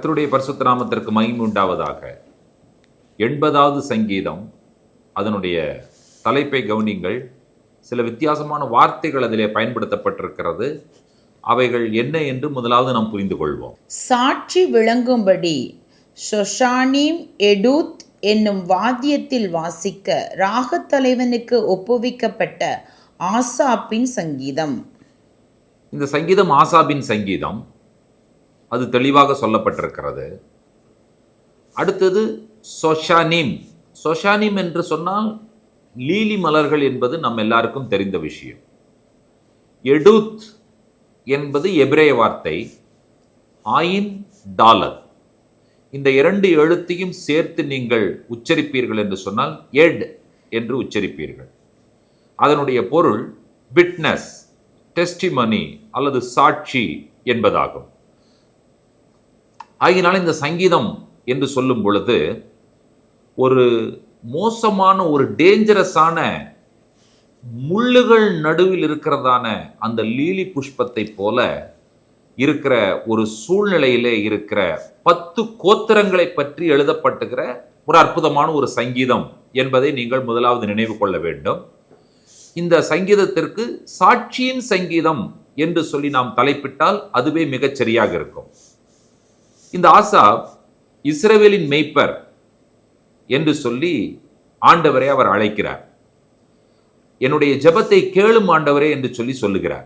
கர்த்தருடைய பரிசுத்த நாமத்திற்கு மகிமை உண்டாவதாக. 80வது சங்கீதம், அதனுடைய தலைப்பை கவனிங்கள். சில வித்தியாசமான வார்த்தைகள் அதிலே பயன்படுத்தப்பட்டிருக்கிறது. அவைகள் என்ன என்று முதலாவது நாம் புரிந்து கொள்வோம். சாட்சி விளங்கும்படி ஷொஷானிம் எடூத் என்னும் வாத்தியத்தில் வாசிக்க ராகத்தலைவனுக்கு ஒப்புவிக்கப்பட்ட ஆசாப்பின் சங்கீதம். இந்த சங்கீதம் ஆசாபின் சங்கீதம், அது தெளிவாக சொல்லப்பட்டிருக்கிறது. அடுத்தது சொஷானிம். சொஷானிம் என்று சொன்னால் லீலி மலர்கள் என்பது நம் எல்லாருக்கும் தெரிந்த விஷயம். எடூத் என்பது எபிரேய வார்த்தை, ஆயின் டாலர். இந்த இரண்டு எழுத்தையும் சேர்த்து நீங்கள் உச்சரிப்பீர்கள் என்று சொன்னால் எட் என்று உச்சரிப்பீர்கள். அதனுடைய பொருள் விட்னஸ், டெஸ்டிமனி அல்லது சாட்சி என்பதாகும். ஆகினால் இந்த சங்கீதம் என்று சொல்லும் பொழுது ஒரு மோசமான, ஒரு டேஞ்சரஸான, முள்ளுகள் நடுவில் இருக்கிறதான அந்த லீலி புஷ்பத்தை போல இருக்கிற ஒரு சூழ்நிலையிலே இருக்கிற 10 கோத்திரங்களை பற்றி எழுதப்பட்டுகிற ஒரு அற்புதமான ஒரு சங்கீதம் என்பதை நீங்கள் முதலாவது நினைவு கொள்ள வேண்டும். இந்த சங்கீதத்திற்கு சாட்சியின் சங்கீதம் என்று சொல்லி நாம் தலைப்பிட்டால் அதுவே மிகச் சரியாக இருக்கும். இந்த ஆசாப் இஸ்ரவேலின் மேய்ப்பர் என்று சொல்லி ஆண்டவரை அவர் அழைக்கிறார். என்னுடைய ஜெபத்தை கேளும் ஆண்டவரே என்று சொல்லி சொல்லுகிறார்.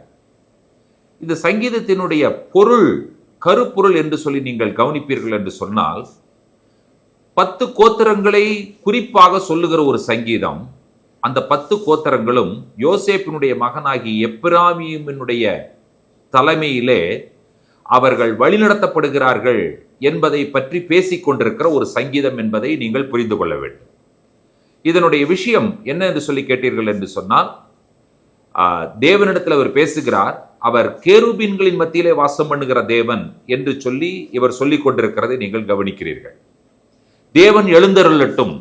இந்த சங்கீதத்தினுடைய பொருள், கருப்பொருள் என்று சொல்லி நீங்கள் கவனிப்பீர்கள் என்று சொன்னால் 10 கோத்திரங்களை குறிப்பாக சொல்லுகிற ஒரு சங்கீதம். அந்த 10 கோத்திரங்களும் யோசேப்பினுடைய மகனாகி எப்பிராமீமினுடைய தலைமையிலே அவர்கள் வழிநடத்தப்படுகிறார்கள் என்பதை பற்றி பேசிக் கொண்டிருக்கிற ஒரு சங்கீதம் என்பதை நீங்கள் புரிந்து கொள்ள வேண்டும். இதனுடைய விஷயம் என்ன என்று சொல்லி கேட்டீர்கள் என்று சொன்னால், தேவனிடத்தில் அவர் பேசுகிறார். அவர் கேருபீன்களின் மத்தியிலே வாசம் பண்ணுகிற தேவன் என்று சொல்லி இவர் சொல்லிக் கொண்டிருக்கிறதை நீங்கள் கவனிக்கிறீர்கள். தேவன் எழுந்தருளட்டும்,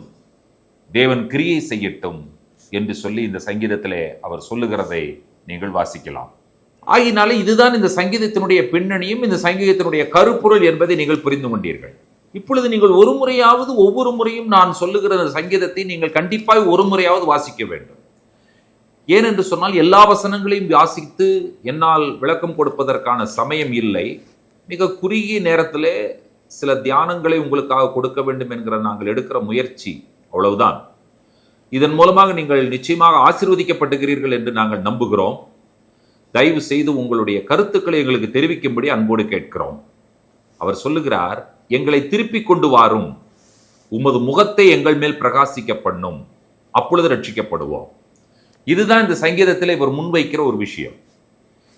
தேவன் கிரியை செய்யட்டும் என்று சொல்லி இந்த சங்கீதத்திலே அவர் சொல்லுகிறதை நீங்கள் வாசிக்கலாம். ஆகினாலே இதுதான் இந்த சங்கீதத்தினுடைய பின்னணியும் இந்த சங்கீதத்தினுடைய கருப்பொருள் என்பதை நீங்கள் புரிந்து கொண்டீர்கள். இப்பொழுது நீங்கள் ஒரு முறையாவது, ஒவ்வொரு முறையும் நான் சொல்லுகிற சங்கீதத்தை நீங்கள் கண்டிப்பாக ஒரு முறையாவது வாசிக்க வேண்டும். ஏனென்று சொன்னால் எல்லா வசனங்களையும் வாசித்து என்னால் விளக்கம் கொடுப்பதற்கான சமயம் இல்லை. மிக குறுகிய நேரத்திலே சில தியானங்களை உங்களுக்காக கொடுக்க வேண்டும் என்கிற நாங்கள் எடுக்கிற முயற்சி, அவ்வளவுதான். இதன் மூலமாக நீங்கள் நிச்சயமாக ஆசீர்வதிக்கப்பட்டுகிறீர்கள் என்று நாங்கள் நம்புகிறோம். தயவு செய்து உங்களுடைய கருத்துக்களை எங்களுக்கு தெரிவிக்கும்படி அன்போடு கேட்கிறோம். அவர் சொல்லுகிறார், எங்களை திருப்பி கொண்டு வாரும், உமது முகத்தை எங்கள் மேல் பிரகாசிக்க பண்ணும், அப்பொழுது ரட்சிக்கப்படுவோம். இதுதான் இந்த சங்கீதத்தில் இவர் முன்வைக்கிற ஒரு விஷயம்.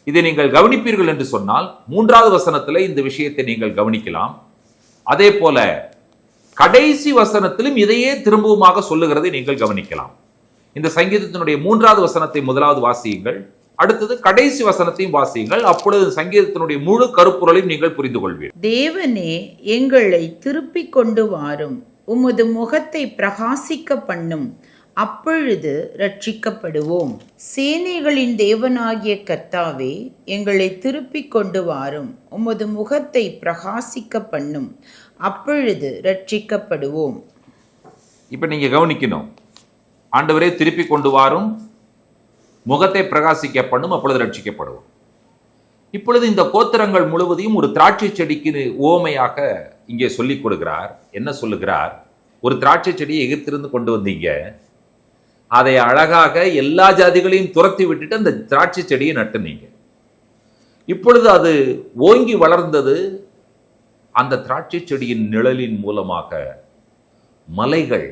இதை நீங்கள் கவனிப்பீர்கள் என்று சொன்னால் 3வது வசனத்தில் இந்த விஷயத்தை நீங்கள் கவனிக்கலாம். அதே போல கடைசி வசனத்திலும் இதையே திரும்பவுமாக சொல்லுகிறதை நீங்கள் கவனிக்கலாம். இந்த சங்கீதத்தினுடைய 3வது வசனத்தை முதலாவது வாசியுங்கள், அடுத்தது கடைசி வசனத்தையும் வாசியுங்கள். அப்பொழுது சங்கீதத்தினுடைய முழு கருப்பொருளையும் நீங்கள் புரிந்து கொள்வீர்கள். தேவனே எங்களை திருப்பி கொண்டு வாரும், உமது முகத்தை பிரகாசிக்க பண்ணும், அப்பொழுது ரட்சிக்கப்படுவோம். சேனைகளின் தேவனாகிய கர்த்தாவே, எங்களை திருப்பி கொண்டு வாரும், உமது முகத்தை பிரகாசிக்க பண்ணும், அப்பொழுது ரட்சிக்கப்படுவோம். இப்ப நீங்க கவனிக்கணும், ஆண்டவரே திருப்பி கொண்டு வாரும், முகத்தை பிரகாசிக்க பண்ணும், அப்பொழுது ரட்சிக்கப்படுவோம். இப்பொழுது இந்த கோத்திரங்கள் முழுவதையும் ஒரு திராட்சை செடிக்கு ஓமையாக இங்கே சொல்லிக் கொடுக்கிறார். என்ன சொல்லுகிறார்? ஒரு திராட்சை செடியை எகிப்திலிருந்து கொண்டு வந்தீங்க, அதை அழகாக எல்லா ஜாதிகளையும் துரத்தி விட்டுட்டு அந்த திராட்சை செடியை நட்டுனீங்க. இப்பொழுது அது ஓங்கி வளர்ந்தது. அந்த திராட்சை செடியின் நிழலின் மூலமாக மலைகள்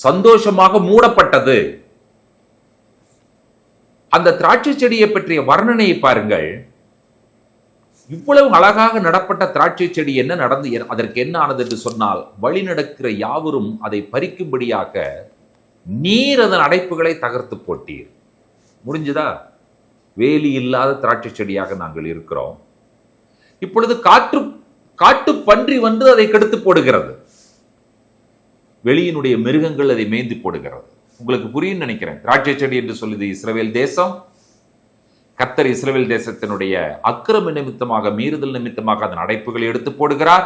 சந்தோஷமாக மூடப்பட்டது. அந்த திராட்சை செடியை பற்றிய வர்ணனையை பாருங்கள். இவ்வளவு அழகாக நடப்பட்ட திராட்சை செடி என்ன நடந்து, அதற்கு என்ன ஆனது என்று சொன்னால், வழி நடக்கிற யாவரும் அதை பறிக்கும்படியாக நீர் அதன் அடைப்புகளை தகர்த்து போட்டீர். முடிஞ்சதா? வேலி இல்லாத திராட்சை செடியாக நாங்கள் இருக்கிறோம். இப்பொழுது காட்டு பன்றி வந்து அதை கெடுத்து போடுகிறது. வெளியினுடைய மிருகங்கள் அதை மேய்ந்து போடுகிறது. உங்களுக்கு புரியும் நினைக்கிறேன். திராட்சை செடி என்று சொல்லுது இஸ்ரவேல் தேசம். கர்த்தர் இஸ்ரவேல் தேசத்தினுடைய அக்கிரம நிமித்தமாக, மீறுதல் நிமித்தமாக அதன் அடைப்புகளை எடுத்து போடுகிறார்.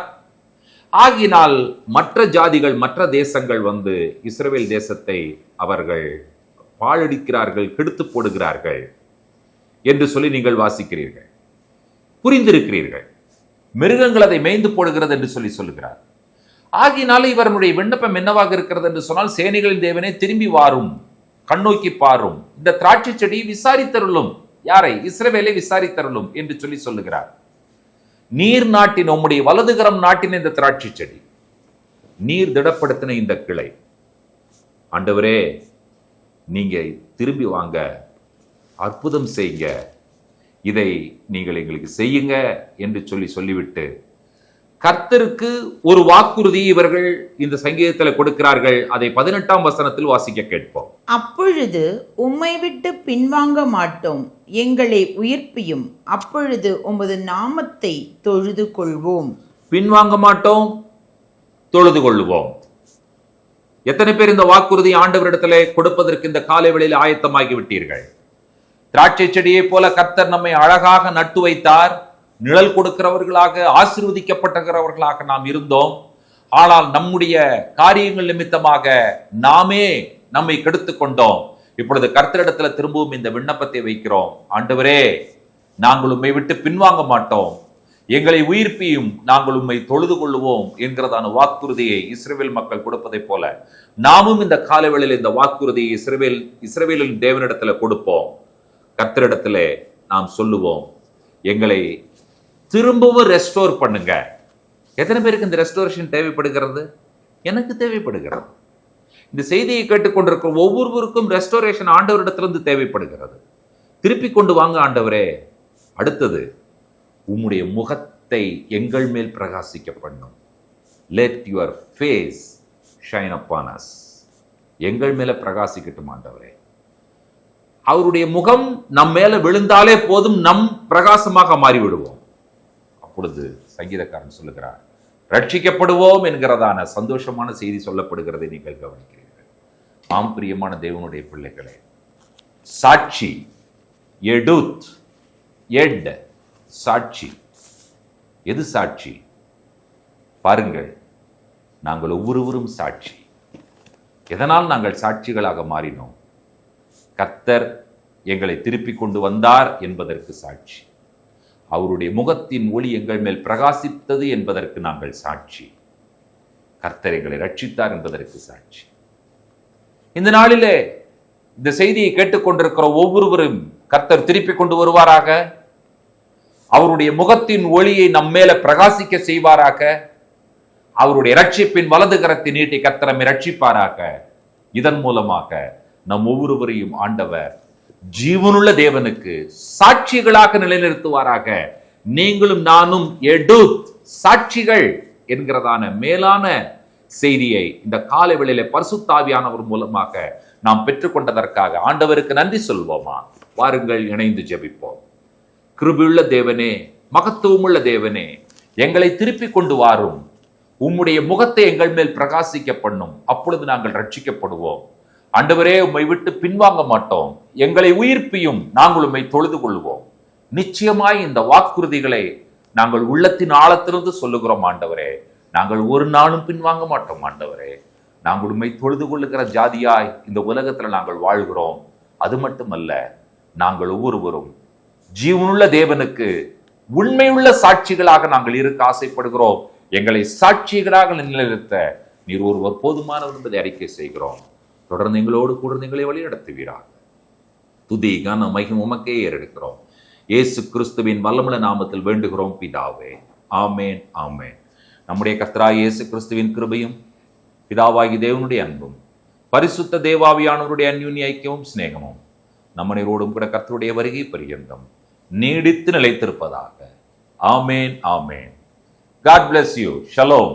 ஆகினால் மற்ற ஜாதிகள், மற்ற தேசங்கள் வந்து இஸ்ரவேல் தேசத்தை அவர்கள் பாழடிக்கிறார்கள், கெடுத்து போடுகிறார்கள் என்று சொல்லி நீங்கள் வாசிக்கிறீர்கள், புரிந்திருக்கிறீர்கள். மிருகங்கள் அதை மேய்ந்து போடுகிறது என்று சொல்லி சொல்லுகிறார். ஆகினால இவருடைய விண்ணப்பம் என்னவாக இருக்கிறது என்று சொன்னால், சேனைகளின் தேவனே திரும்பி வாரும், கண்ணோக்கி பாரும், இந்த திராட்சை செடியை விசாரித்தருளும். யாரை? இஸ்ரவேலை விசாரித்தருளும் என்று சொல்லி சொல்லுகிறார். நீர் நாட்டின், உம்முடைய வலதுகரம் நாட்டின இந்த திராட்சை செடி, நீர் திடப்படுத்தின இந்த கிளை, ஆண்டவரே நீங்க திரும்பி வாங்க, அற்புதம் செய்யுங்க, இதை நீங்கள் எங்களுக்கு செய்யுங்க என்று சொல்லிவிட்டு கர்த்தருக்கு ஒரு வாக்குறுதி இவர்கள் இந்த சங்கீதத்தில் கொடுக்கிறார்கள். அதை 18ஆம் வசனத்தில் வாசிக்க கேட்போம். அப்பொழுது உம்மை விட்டு பின்வாங்க மாட்டோம், எங்களை உயிர்ப்பியும், அப்பொழுது உமது நாமத்தை தொழுது கொள்வோம். பின்வாங்க மாட்டோம், தொழுது கொள்வோம். எத்தனை பேர் இந்த வாக்குறுதி ஆண்டவரிடத்திலே கொடுப்பதற்கு இந்த காலை வேளையில் ஆயத்தமாகி விட்டீர்கள்? திராட்சை செடியை போல கர்த்தர் நம்மை அழகாக நட்டு வைத்தார். நிழல் கொடுக்கிறவர்களாக, ஆசீர்வதிக்கப்பட்டவர்களாக நாம் இருந்தோம். ஆனால் நம்முடைய காரியங்கள் நிமித்தமாக நாமே நம்மை கெடுத்து கொண்டோம். இப்பொழுது கர்த்தரிடத்துல திரும்பவும் இந்த விண்ணப்பத்தை வைக்கிறோம். ஆண்டவரே, நாங்கள் உம்மை விட்டு பின்வாங்க மாட்டோம், எங்களை உயிர்ப்பியும், நாங்கள் உம்மை தொழுது கொள்ளுவோம் என்கிறதான வாக்குறுதியை இஸ்ரவேல் மக்கள் கொடுப்பதை போல நாமும் இந்த காலவேளையில் இந்த வாக்குறுதியை இஸ்ரவேலின் தேவனிடத்துல கொடுப்போம். கர்த்தரிடத்துல நாம் சொல்லுவோம், எங்களை திரும்பவும் ரெஸ்டோர் பண்ணுங்க. எத்தனை பேருக்கு இந்த ரெஸ்டோரேஷன் தேவைப்படுகிறது? எனக்கு தேவைப்படுகிறது. இந்த செய்தியை கேட்டுக்கொண்டிருக்கிற ஒவ்வொருவருக்கும் ரெஸ்டோரேஷன் ஆண்டவரிடத்திலிருந்து தேவைப்படுகிறது. திருப்பி கொண்டு வாங்க ஆண்டவரே. அடுத்தது, உம்முடைய முகத்தை எங்கள் மேல் பிரகாசிக்க பண்ணும். Let your face shine upon us. எங்கள் மேல பிரகாசிக்கட்டும் ஆண்டவரே. அவருடைய முகம் நம் மேல விழுந்தாலே போதும், நம் பிரகாசமாக மாறிவிடுவோம். அப்பொழுது சங்கீதக்காரன் சொல்லுகிறார், ரட்சிக்கப்படுவோம் என்கிறதான சந்தோஷமான செய்தி சொல்லப்படுகிறதை நீங்கள் கவனிக்கிறீர்கள். ஆம் பிரியமான தேவனுடைய பிள்ளைகளே, சாட்சி, எடுத், எட், சாட்சி. எது சாட்சி? பாருங்கள், நாங்கள் ஒவ்வொருவரும் சாட்சி. எதனால் நாங்கள் சாட்சிகளாக மாறினோம்? கர்த்தர் எங்களை திருப்பி கொண்டு வந்தார் என்பதற்கு சாட்சி. அவருடைய முகத்தின் ஒளி எங்கள் மேல் பிரகாசித்தது என்பதற்கு நாங்கள் சாட்சி. கர்த்தர் எங்களை ரட்சித்தார் என்பதற்கு சாட்சி. இந்த நாளிலே இந்த செய்தியை கேட்டுக்கொண்டிருக்கிற ஒவ்வொருவரும் கர்த்தர் திருப்பி கொண்டு வருவாராக. அவருடைய முகத்தின் ஒளியை நம் மேல பிரகாசிக்க செய்வாராக. அவருடைய ரட்சிப்பின் வலது கரத்தை நீட்டி கர்த்தர் நம்மை ரட்சிப்பாராக. இதன் மூலமாக நம் ஒவ்வொருவரையும் ஆண்டவர் ஜீவனுள்ள தேவனுக்கு சாட்சிகளாக நிலைநிறுத்துவாராக. நீங்களும் நானும் எடுத், சாட்சிகள் என்கிறதான மேலான செய்தியை இந்த காலை வேளையிலே பரிசுத்த ஆவியானவர் மூலமாக நாம் பெற்றுக்கொண்டதற்காக ஆண்டவருக்கு நன்றி சொல்வோமா? வாருங்கள், இணைந்து ஜெபிப்போம். கிருபையுள்ள தேவனே, மகத்துவமுள்ள தேவனே, எங்களை திருப்பி கொண்டு வாரும். உம்முடைய முகத்தை எங்கள் மேல் பிரகாசிக்க பண்ணும். அப்பொழுது நாங்கள் ரட்சிக்கப்படுவோம். ஆண்டவரே, உம்மை விட்டு பின்வாங்க மாட்டோம், எங்களை உயிர்ப்பியும், நாங்கள் உம்மை தொழுது கொள்வோம். நிச்சயமாய் இந்த வாக்குறுதிகளை நாங்கள் உள்ளத்தின் ஆழத்திலிருந்து சொல்லுகிறோம் ஆண்டவரே. நாங்கள் ஒரு நாளும் பின்வாங்க மாட்டோம் ஆண்டவரே. நாங்கள் உம்மை தொழுது கொள்ளுகிற ஜாதியாய் இந்த உலகத்துல நாங்கள் வாழ்கிறோம். அது மட்டுமல்ல, நாங்கள் ஒவ்வொருவரும் ஜீவனுள்ள தேவனுக்கு உண்மையுள்ள சாட்சிகளாக நாங்கள் இருக்க ஆசைப்படுகிறோம். எங்களை சாட்சிகளாக நிலைநிறுத்த நீர் ஒருவர் போதுமானவர் என்பதை அறிக்கை செய்கிறோம். தொடர்ந்து எங்களோடு கூட எங்களை வழி நடத்துவீராக. துதி, கன, மகிமை உமக்கே ஏறெடுக்கிறோம். இயேசு கிறிஸ்துவின் வல்லமுள்ள நாமத்தில் வேண்டுகிறோம் பிதாவே. ஆமேன், ஆமேன். நம்முடைய கர்த்தராகிய இயேசு கிறிஸ்துவின் கிருபையும், பிதாவாகி தேவனுடைய அன்பும், பரிசுத்த தேவாவியானவருடைய அந்யோன்ய ஐக்கியமும் சிநேகமும் நம்மனோடும் கூட கர்த்தருடைய வருகை பரியந்தம் நீடித்து நிலைத்திருப்பதாக. ஆமேன், ஆமேன். God bless you. Shalom.